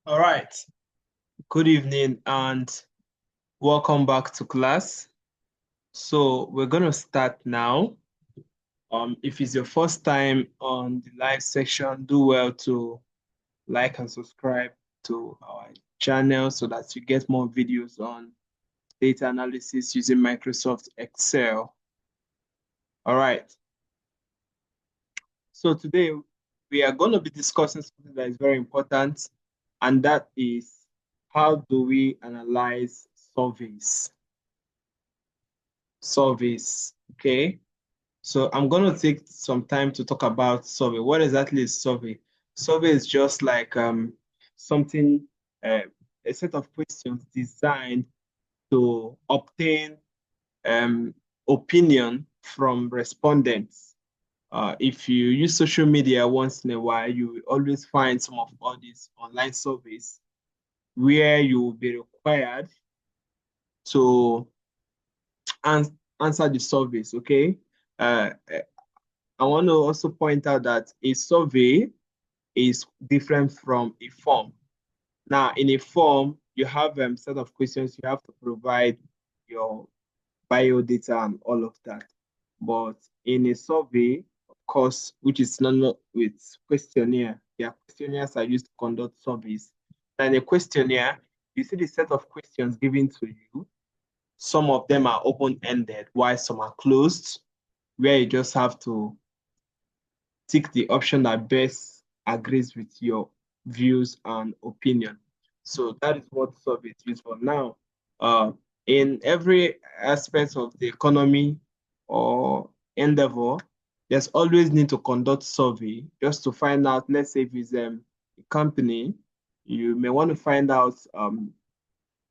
All right. Good evening and welcome back to class. So we're going to start now. If it's your first time on the live section, do well to like and subscribe to our channel so that you get more videos on data analysis using Microsoft Excel. All right. So today we are going to be discussing something that is very important, and that is how do we analyze surveys? Surveys, okay? So I'm going to take some time to talk about survey. What exactly is survey? Survey is just like something, uh, a set of questions designed to obtain um, opinion from respondents. If you use social media once in a while, you will always find some of all these online surveys where you will be required to answer the surveys, okay? Uh, I want to also point out that a survey is different from a form. Now, in a form, you have a set of questions you have to provide your bio data and all of that. But in a survey, of course, which is not with questionnaire, yeah, questionnaires are used to conduct surveys. And in a questionnaire, you see the set of questions given to you. Some of them are open-ended, while some are closed, where you just have to tick the option that best agrees with your views and opinion. So that is what survey is used for. Now, in every aspect of the economy or endeavor, there's always need to conduct survey just to find out, let's say if it's a company, you may want to find out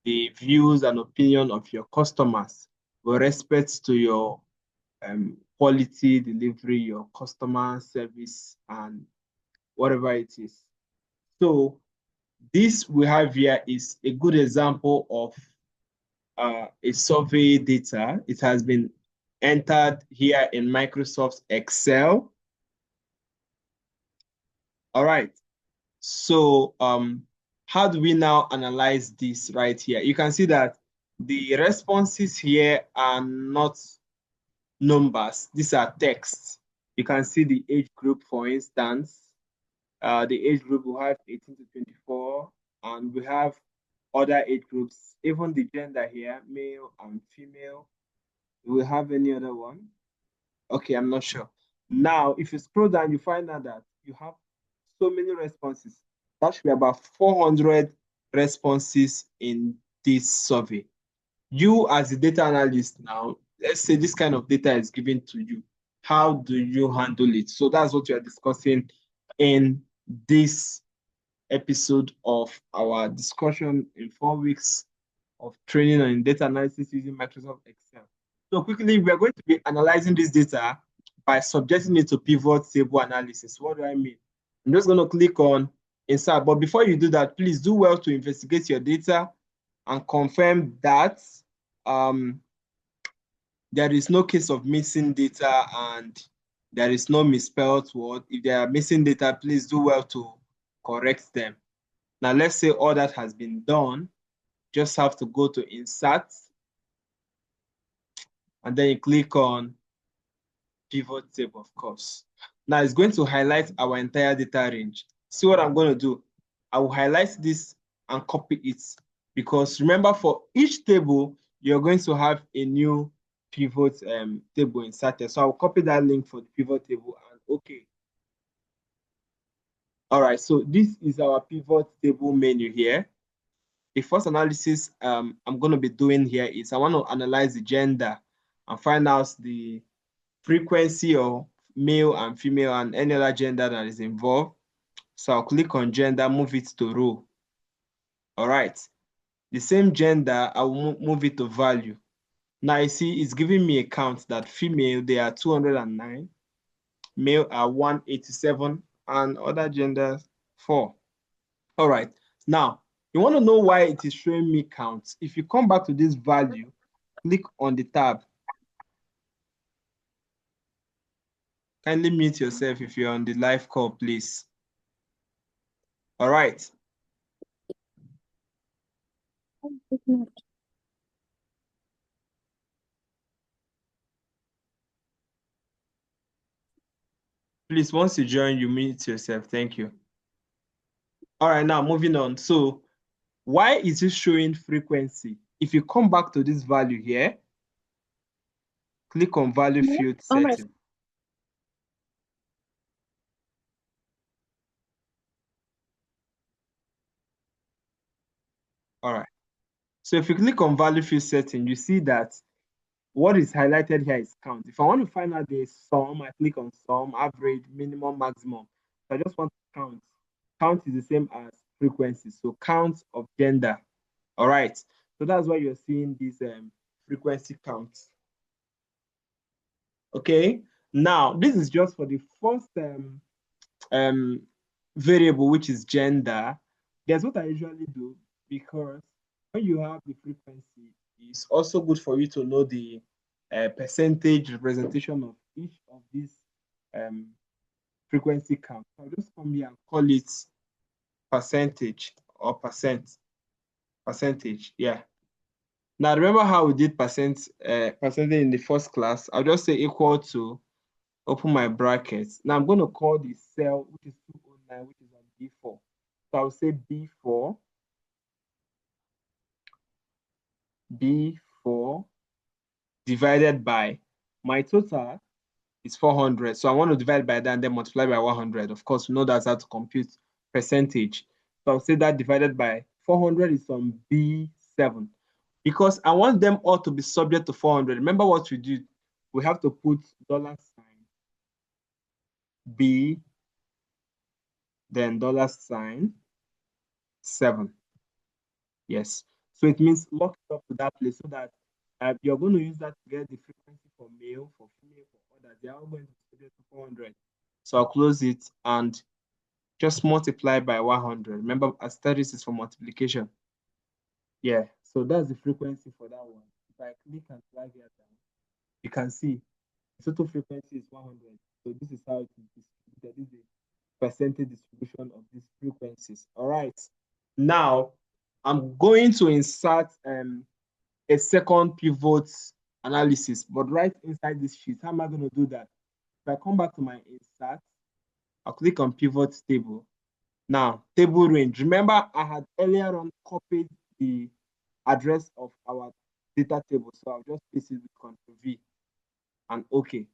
the views and opinion of your customers with respect to your quality delivery, your customer service, and whatever it is. So this we have here is a good example of a survey data. It has been entered here in Microsoft Excel. All right. So how do we now analyze this right here? You can see that the responses here are not numbers. These are texts. You can see the age group, for instance. The age group will have 18 to 24, and we have other age groups, even the gender here, male and female. Do we have any other one? Okay, I'm not sure. Now, if you scroll down, you find out that you have so many responses. That should be about 400 responses in this survey. You as a data analyst now, let's say this kind of data is given to you. How do you handle it? So that's what we are discussing in this episode of our discussion in 4 weeks of training on data analysis using Microsoft Excel. So quickly, we are going to be analyzing this data by subjecting it to pivot table analysis. What do I mean? I'm just going to click on insert. But before you do that, please do well to investigate your data and confirm that um, there is no case of missing data and there is no misspelled word. If there are missing data, please do well to correct them. Now, let's say all that has been done. Just have to go to insert and then you click on pivot table, of course. Now it's going to highlight our entire data range. See what I'm going to do? I will highlight this and copy it because remember for each table, you're going to have a new pivot table inserted. So I'll copy that link for the pivot table and okay. All right, so this is our pivot table menu here. The first analysis I'm going to be doing here is I want to analyze the gender and find out the frequency of male and female and any other gender that is involved. So I'll click on gender, move it to row. All right. The same gender, I will move it to value. Now you see it's giving me a count that female, they are 209, male are 187, and other genders 4. All right. Now, you want to know why it is showing me counts. If you come back to this value, click on the tab. Kindly mute yourself if you're on the live call, please. All right. Please, once you join, you mute yourself. Thank you. All right, now moving on. So why is it showing frequency? If you come back to this value here, click on value field setting. All right. So if you click on value field setting, you see that what is highlighted here is count. If I want to find out the sum, I click on sum, average, minimum, maximum. So I just want to count. Count is the same as frequency. So count of gender. All right. So that's why you're seeing this frequency count. Okay. Now, this is just for the first um, variable, which is gender. Guess what I usually do, because when you have the frequency, it's also good for you to know the percentage representation of each of these um, frequency counts. So I'll just come here and call it percentage or percentage. Yeah. Now remember how we did percentage in the first class? I'll just say equal to, open my brackets. Now I'm going to call the cell, which is 209, which is on B4. So I'll say B4 divided by my total is 400. So I want to divide by that and then multiply by 100. Of course, we know that's how to compute percentage. So I'll say that divided by 400 is on B7. Because I want them all to be subject to 400. Remember what we did? We have to put dollar sign B, then dollar sign 7. Yes. So it means lock it up to that place so that you're going to use that to get the frequency for male, for female, for others. They are all going to be subject to 400. So I'll close it and just multiply by 100. Remember, asterisk is for multiplication. Yeah. So that's the frequency for that one. If I click and drag it down, you can see the total frequency is 100. So this is how it is distributed. This is the percentage distribution of these frequencies. All right. Now, I'm going to insert a second pivot analysis, but right inside this sheet. How am I going to do that? If I come back to my insert, I'll click on pivot table. Now, table range. Remember, I had earlier on copied the address of our data table. So I'll just paste it with Ctrl V and OK.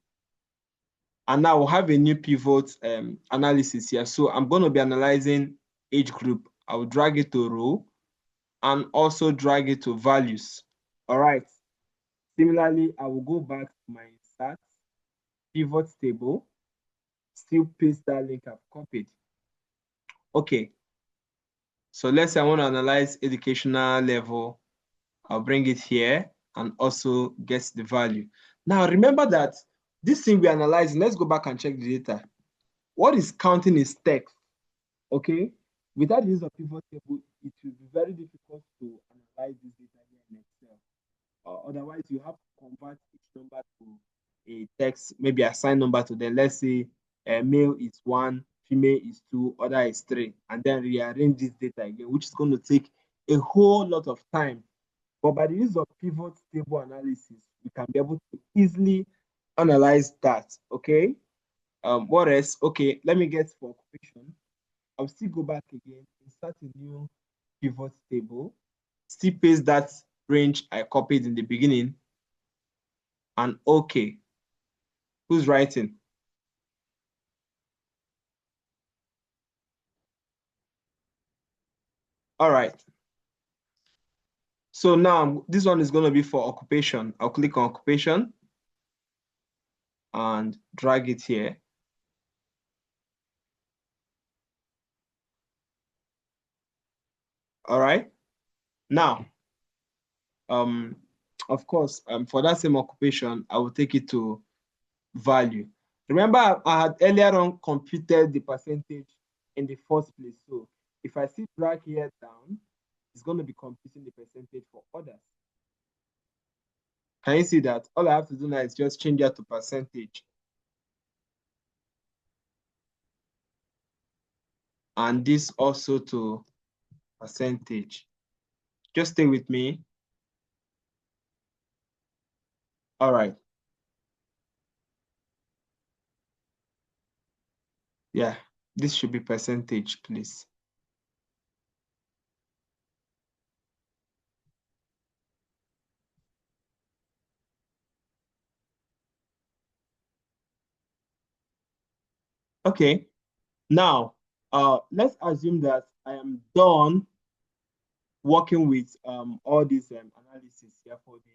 And now we'll have a new pivot analysis here. So I'm going to be analyzing age group. I'll drag it to row and also drag it to values. All right. Similarly, I will go back to my insert, pivot table, still paste that link I've copied. Okay. So let's say I want to analyze educational level. I'll bring it here and also get the value. Now, remember that this thing we're analyzing, let's go back and check the data. What is counting is text, okay? Without the use of pivot table, it will be very difficult to analyze this data here in Excel. Otherwise, you have to convert each number to a text, maybe assign number to them. Let's say male is 1, female is 2, other is 3, and then rearrange this data again, which is going to take a whole lot of time. But by the use of pivot table analysis, we can be able to easily analyze that. Okay. What else? Okay, let me get for occupation. I'll still go back again, insert a new pivot table, still paste that range I copied in the beginning, and okay. Who's writing? All right. So now this one is going to be for occupation. I'll click on occupation and drag it here. All right. Now, of course, for that same occupation, I will take it to value. Remember, I had earlier on computed the percentage in the first place. So if I see drag here down, it's going to be computing the percentage for others. Can you see that? All I have to do now is just change that to percentage. And this also to percentage. Just stay with me. All right. Yeah, this should be percentage, please. Okay. Now, let's assume that I am done working with all these analysis here for the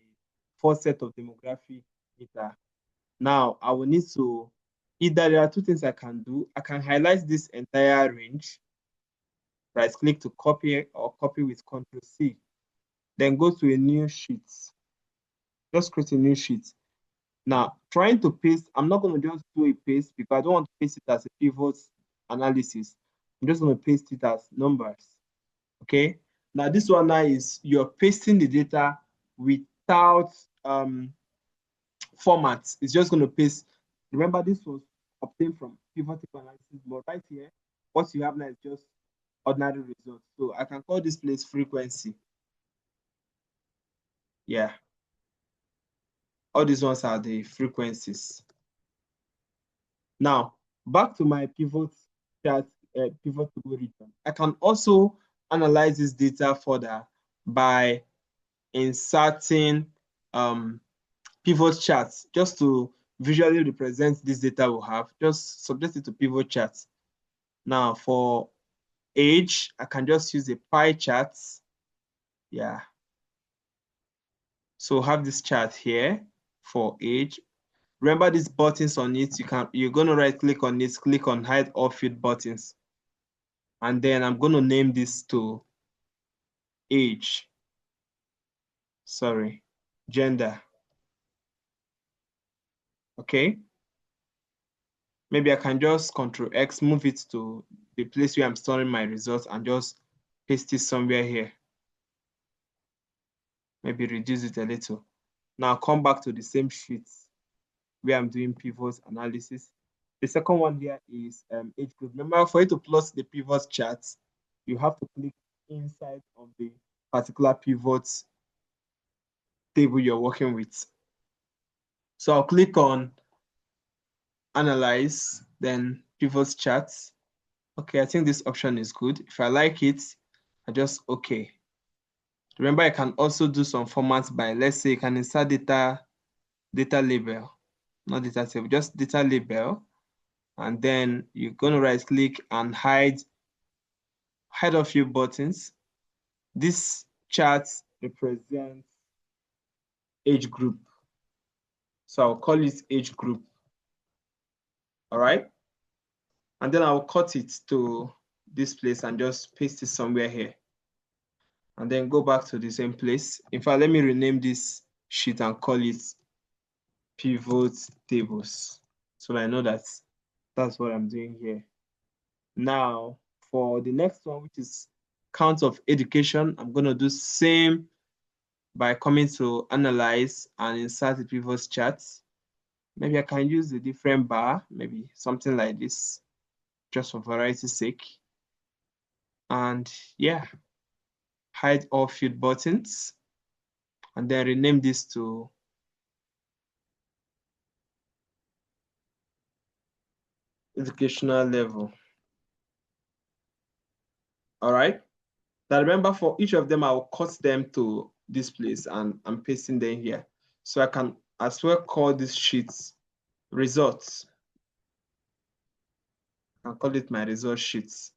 first set of demographic data. Now, I will need to, either there are two things I can do. I can highlight this entire range, right click to copy or copy with Control C. Then go to a new sheet. Just create a new sheet. Now, trying to paste, I'm not going to just do a paste because I don't want to paste it as a pivot analysis. I'm just going to paste it as numbers. Okay. Now, this one now is you're pasting the data without format. It's just going to paste. Remember, this was obtained from pivot table analysis, but right here, what you have now is just ordinary results. So I can call this place frequency. Yeah. All these ones are the frequencies. Now, back to my pivot chart, pivot table region. I can also analyze this data further by inserting pivot charts just to visually represent this data we have. Just subject it to pivot charts. Now, for age, I can just use a pie chart. Yeah. So have this chart here for age. Remember these buttons on it, you're going to right click on it, click on hide all field buttons. And then I'm going to name this to age. Sorry, gender. Okay. Maybe I can just Control X, move it to the place where I'm storing my results and just paste it somewhere here. Maybe reduce it a little. Now come back to the same sheet where I'm doing pivot analysis. The second one here is age group. Remember, for you to plot the pivot charts, you have to click inside of the particular pivot table you're working with. So I'll click on analyze, then pivot charts. Okay, I think this option is good. If I like it, I just okay. Remember, I can also do some formats by, let's say, you can insert data label, not data table, just data label. And then you're going to right click and hide a few buttons. This chart represents age group. So I'll call it age group. All right. And then I'll cut it to this place and just paste it somewhere here. And then go back to the same place. In fact, let me rename this sheet and call it pivot tables. So I know that that's what I'm doing here. Now, for the next one, which is count of education, I'm going to do same by coming to analyze and insert the pivot charts. Maybe I can use a different bar, maybe something like this, just for variety's sake. And yeah, hide all field buttons and then rename this to educational level. All right. Now remember, for each of them, I'll cut them to this place and I'm pasting them here. So I can as well call this sheets results. I'll call it my result sheets.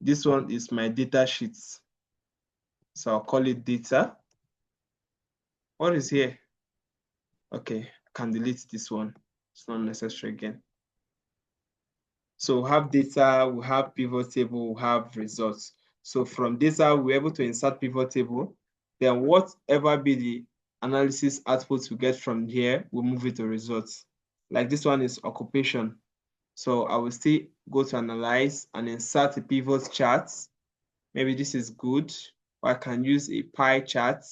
This one is my data sheets. So I'll call it data. What is here? Okay, I can delete this one. It's not necessary again. So we have data, we have pivot table, we have results. So from data, we're able to insert pivot table. Then whatever be the analysis outputs we get from here, we move it to results. Like this one is occupation. So I will still go to analyze and insert a pivot chart. Maybe this is good. Or I can use a pie chart.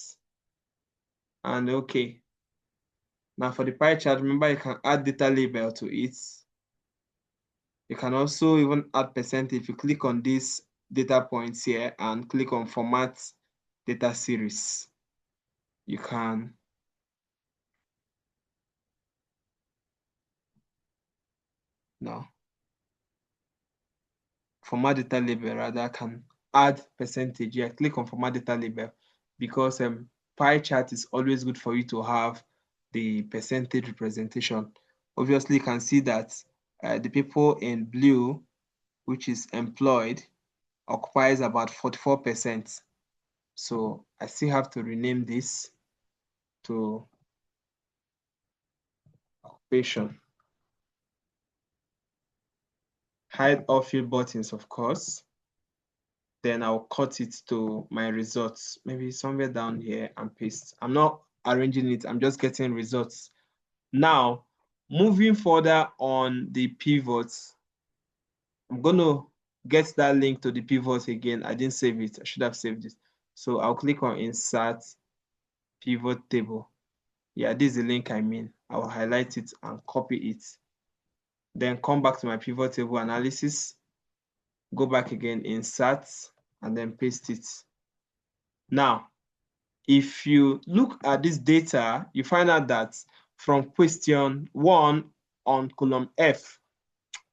And okay. Now for the pie chart, remember you can add data label to it. You can also even add percent if you click on these data points here and click on format data series. You can now format data label, rather can add percentage. Yeah, click on format data label because pie chart is always good for you to have the percentage representation. Obviously, you can see that the people in blue, which is employed, occupies about 44%. So I still have to rename this to occupation. Hide all field buttons, of course. Then I'll cut it to my results, maybe somewhere down here, and paste. I'm not arranging it, I'm just getting results. Now, moving further on the pivots, I'm going to get that link to the pivot again. I didn't save it. I should have saved it. So I'll click on Insert Pivot Table. Yeah, this is the link I mean. I'll highlight it and copy it. Then come back to my pivot table analysis. Go back again, Insert, and then paste it. Now, if you look at this data, you find out that from question 1 on column F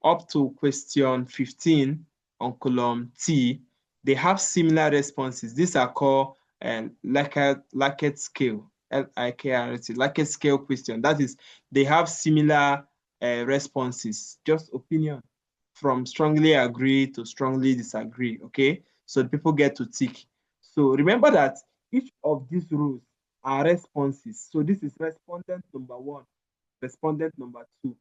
up to question 15 on column T, they have similar responses. These are called Likert scale, L-I-K-R-T, Likert scale question. That is, they have similar responses, just opinion from strongly agree to strongly disagree, okay? So people get to tick. So remember that each of these rows are responses. So this is respondent number 1, respondent number 2,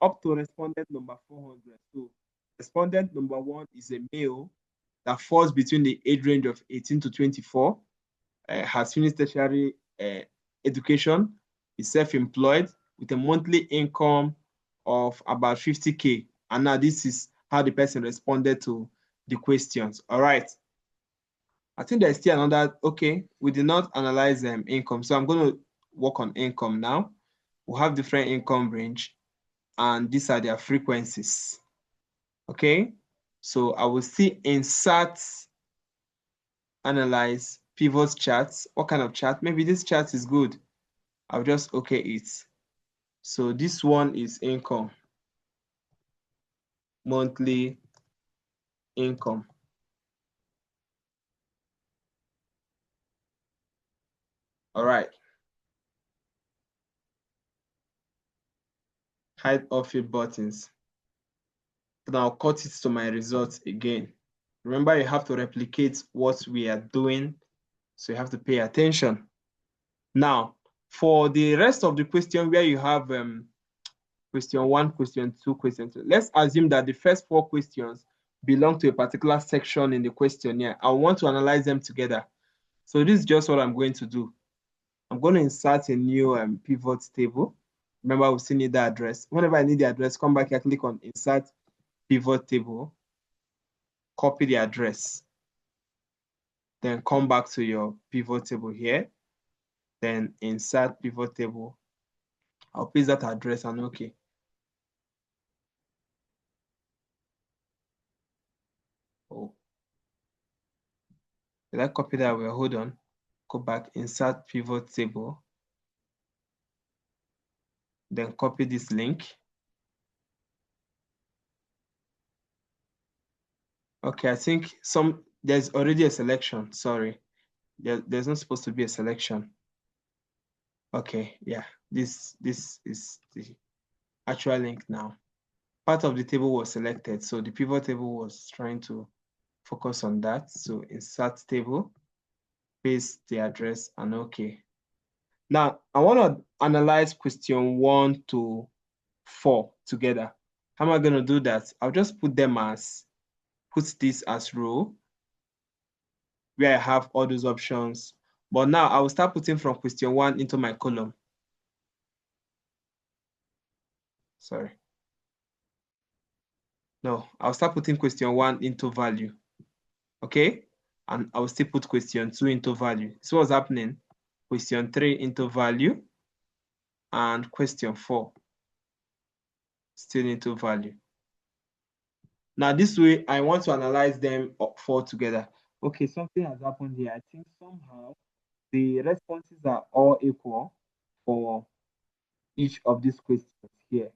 up to respondent number 400. So respondent number 1 is a male that falls between the age range of 18 to 24, has finished tertiary education, is self-employed with a monthly income of about 50K. And now this is how the person responded to the questions. All right. I think there's still another, okay, we did not analyze income. So I'm going to work on income now. We'll have different income range, and these are their frequencies. Okay, so I will see insert, analyze, pivot charts. What kind of chart? Maybe this chart is good. I'll just okay it. So this one is income, monthly income. All right. Hide all field buttons. Then I'll cut it to my results again. Remember, you have to replicate what we are doing, so you have to pay attention. Now, for the rest of the question where you have question 1, question 2, question 3, let's assume that the first 4 questions belong to a particular section in the questionnaire. I want to analyze them together. So this is just what I'm going to do. I'm going to insert a new pivot table. Remember, we still need the address. Whenever I need the address, come back here, click on Insert Pivot Table, copy the address. Then come back to your pivot table here. Then Insert Pivot Table. I'll paste that address and okay. Oh, did I copy that? Well, hold on. Go back, Insert Pivot Table. Then copy this link. Okay, I think there's already a selection. Sorry, there's not supposed to be a selection. Okay, yeah, this is the actual link now. Part of the table was selected, so the pivot table was trying to focus on that. So insert table, paste the address, and okay. Now I want to analyze question 1 to 4 together. How am I going to do that? I'll just put this as row, where I have all those options. But now I will start putting from question 1 into my column. Sorry. No, I'll start putting question 1 into value. Okay? And I will still put question 2 into value. So what's happening? Question 3 into value, and question 4 still into value. Now this way, I want to analyze them 4 together. Okay, something has happened here. I think somehow the responses are all equal for each of these questions here,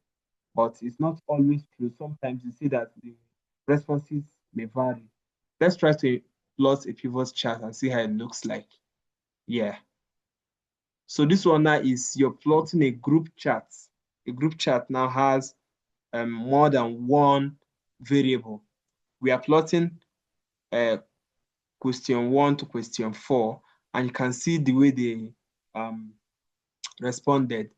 but it's not always true. Sometimes you see that the responses may vary. Let's try to plot a pivot chart and see how it looks like. Yeah. So this one now is you're plotting a group chart. A group chart now has more than one variable. We are plotting uh, question 1 to question 4, and you can see the way they um, responded.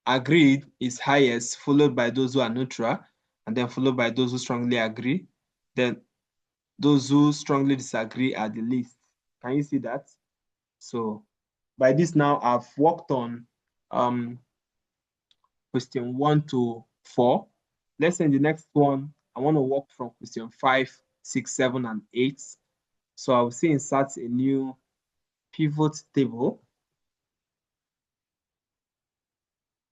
Agreed is highest, followed by those who are neutral, and then followed by those who strongly agree. Then those who strongly disagree are the least. Can you see that? So by this now, I've worked on um, question 1 to 4. Let's say in the next one, I want to work from question 5, 6, 7, and 8. So I will say insert a new pivot table.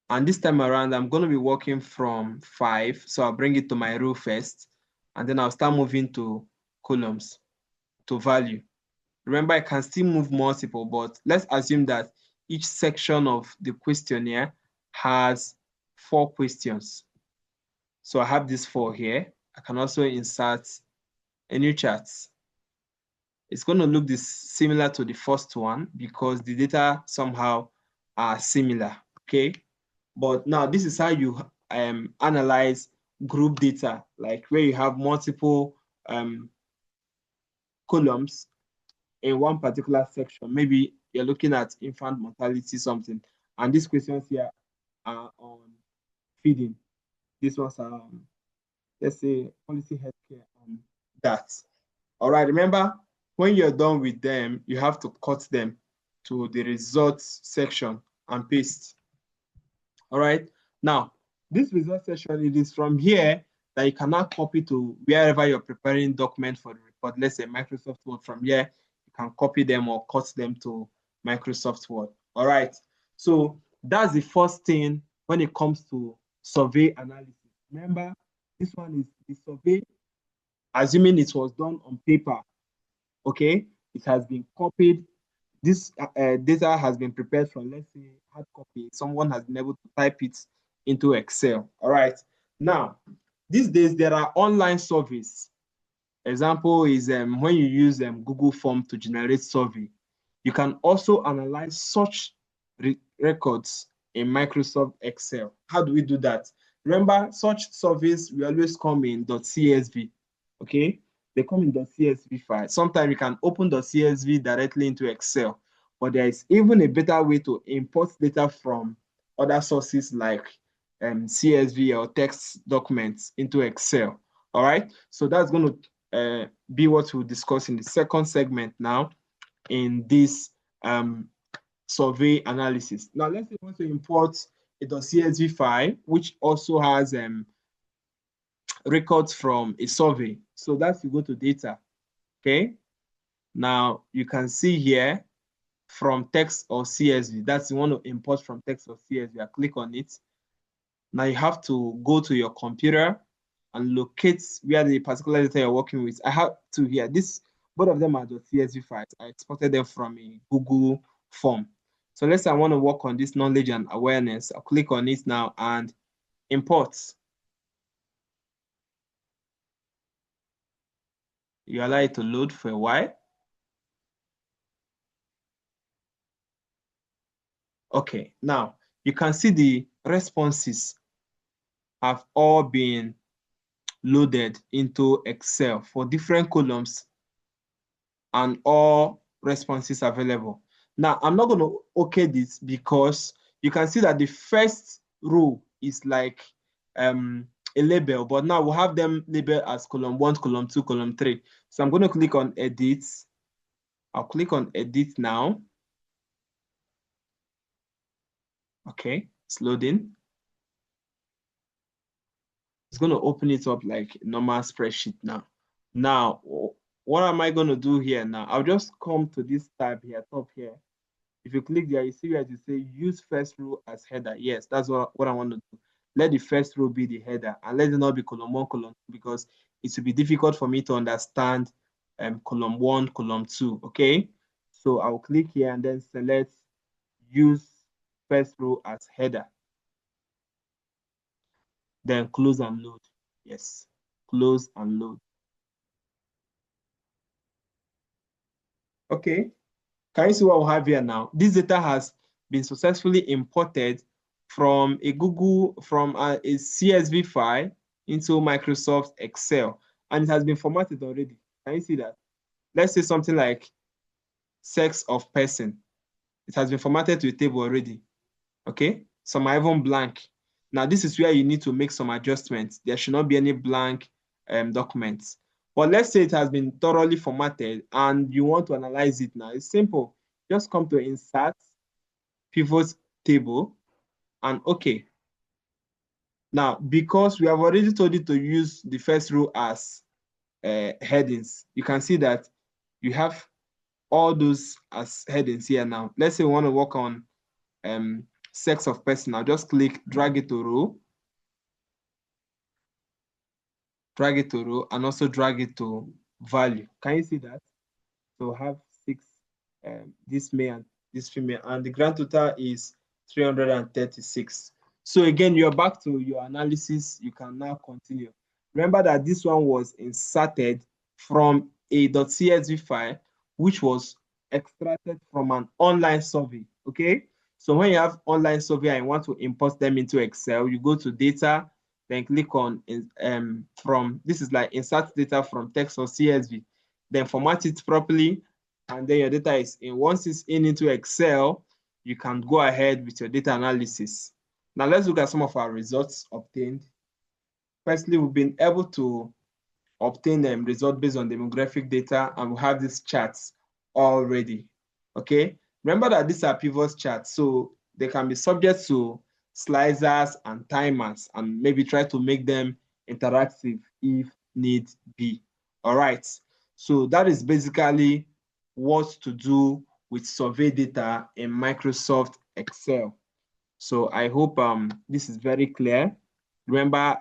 And this time around, I'm going to be working from 5. So I'll bring it to my row first. And then I'll start moving to columns, to value. Remember, I can still move multiple, but let's assume that each section of the questionnaire has 4 questions. So I have this 4 here. I can also insert a new chart. It's going to look similar to the first one because the data somehow are similar, okay? But now this is how you analyze group data, like where you have multiple columns in one particular section. Maybe you're looking at infant mortality, something, and these questions here are on feeding. These ones are, let's say, policy healthcare and that. All right, remember, when you're done with them, you have to cut them to the results section and paste. All right. Now, this result section, it is from here that you cannot copy to wherever you're preparing document for the report. Let's say Microsoft Word. From here, you can copy them or cut them to Microsoft Word. All right. So that's the first thing when it comes to survey analysis. Remember, this one is the survey, assuming it was done on paper. Okay. It has been copied. This data has been prepared from, let's say, hard copy. Someone has been able to type it into Excel. All right. Now, these days, there are online surveys. Example is when you use Google Form to generate survey. You can also analyze such records in Microsoft Excel. How do we do that? Remember, such surveys will always come in .csv. Okay, they come in .csv file. Sometimes you can open .csv directly into Excel, but there is even a better way to import data from other sources like CSV or text documents into Excel. All right, so that's going to be what we'll discuss in the second segment now in this survey analysis. Now, let's say we want to import a .csv file, which also has records from a survey. So that's you go to data, okay? Now, you can see here from text or CSV. That's you want to import from text or CSV. I click on it. Now you have to go to your computer and locate where the particular data you're working with. I have to here. Both of them are the CSV files. I exported them from a Google form. So let's say I want to work on this knowledge and awareness. I'll click on it now and import. You allow it to load for a while. Okay, now you can see the responses have all been loaded into Excel for different columns and all responses available. Now, I'm not going to okay this because you can see that the first row is like a label, but now we'll have them labeled as column 1, column 2, column 3. So I'm going to click on edit. I'll click on edit now. Okay, it's loading. It's going to open it up like a normal spreadsheet now. Now, what am I going to do here now? I'll just come to this tab here, top here. If you click there, you see where you say use first row as header. Yes, that's what I want to do. Let the first row be the header and let it not be column 1, column 2, because it will be difficult for me to understand column 1, column 2. Okay, so I'll click here and then select use first row as header. Then close and load. Yes, close and load. Okay, can you see what we have here now? This data has been successfully imported from a CSV file into Microsoft Excel, and it has been formatted already. Can you see that? Let's say something like sex of person. It has been formatted to a table already. Okay, some are even blank. Now, this is where you need to make some adjustments. There should not be any blank documents. But let's say it has been thoroughly formatted and you want to analyze it now. It's simple. Just come to insert, pivot table, and okay. Now, because we have already told you to use the first row as headings, you can see that you have all those as headings here now. Let's say we want to work on sex of person. I'll just click, drag it to row, and also drag it to value. Can you see that? So have 6, this male and this female, and the grand total is 336. So again, you're back to your analysis. You can now continue. Remember that this one was inserted from a .csv file, which was extracted from an online survey. Okay, so when you have online survey and you want to import them into Excel, you go to data, then click on from, this is like insert data from text or CSV, then format it properly, and then your data is in. Once it's into Excel, you can go ahead with your data analysis. Now let's look at some of our results obtained. Firstly, we've been able to obtain the result based on demographic data, and we have these charts already. Okay, remember that these are pivot charts, so they can be subject to slicers and timers, and maybe try to make them interactive if need be. All right, so that is basically what to do with survey data in Microsoft Excel. So I hope this is very clear. Remember,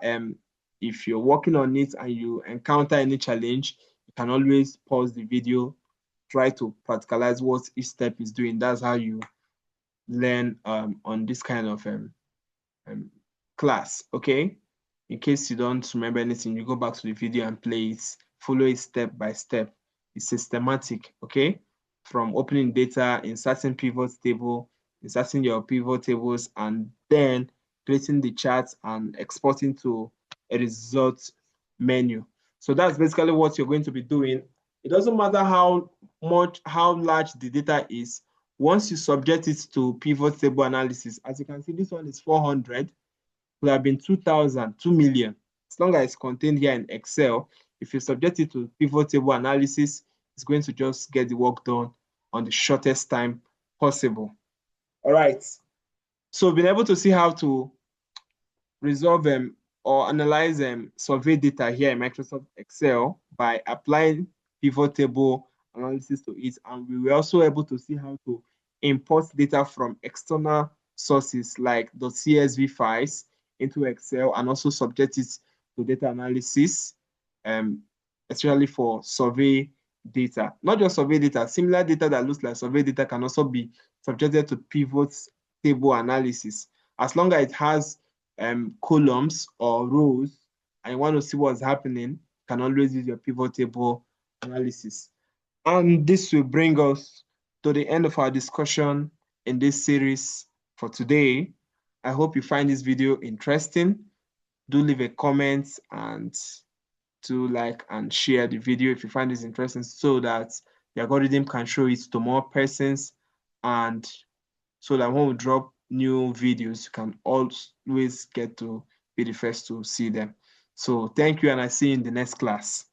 if you're working on it and you encounter any challenge, you can always pause the video, try to practicalize what each step is doing. That's how you learn on this kind of class. Okay, in case you don't remember anything, you go back to the video and play it, follow it step by step. It's systematic. Okay, from opening data, inserting pivot table, inserting your pivot tables, and then creating the charts and exporting to a result menu. So that's basically what you're going to be doing. It doesn't matter how large the data is. Once you subject it to pivot table analysis, as you can see, this one is 400, would have been 2,000, 2 million. As long as it's contained here in Excel, if you subject it to pivot table analysis, it's going to just get the work done on the shortest time possible. All right. So we've been able to see how to resolve or analyze survey data here in Microsoft Excel by applying pivot table analysis to it. And we were also able to see how to import data from external sources like .csv files into Excel, and also subject it to data analysis, especially for survey data. Not just survey data, similar data that looks like survey data can also be subjected to pivot table analysis. As long as it has columns or rows and you want to see what's happening, you can always use your pivot table analysis. And this will bring us to the end of our discussion in this series for today. I hope you find this video interesting. Do leave a comment and to like and share the video if you find this interesting, so that the algorithm can show it to more persons, and so that when we drop new videos, you can always get to be the first to see them. So thank you, and I see you in the next class.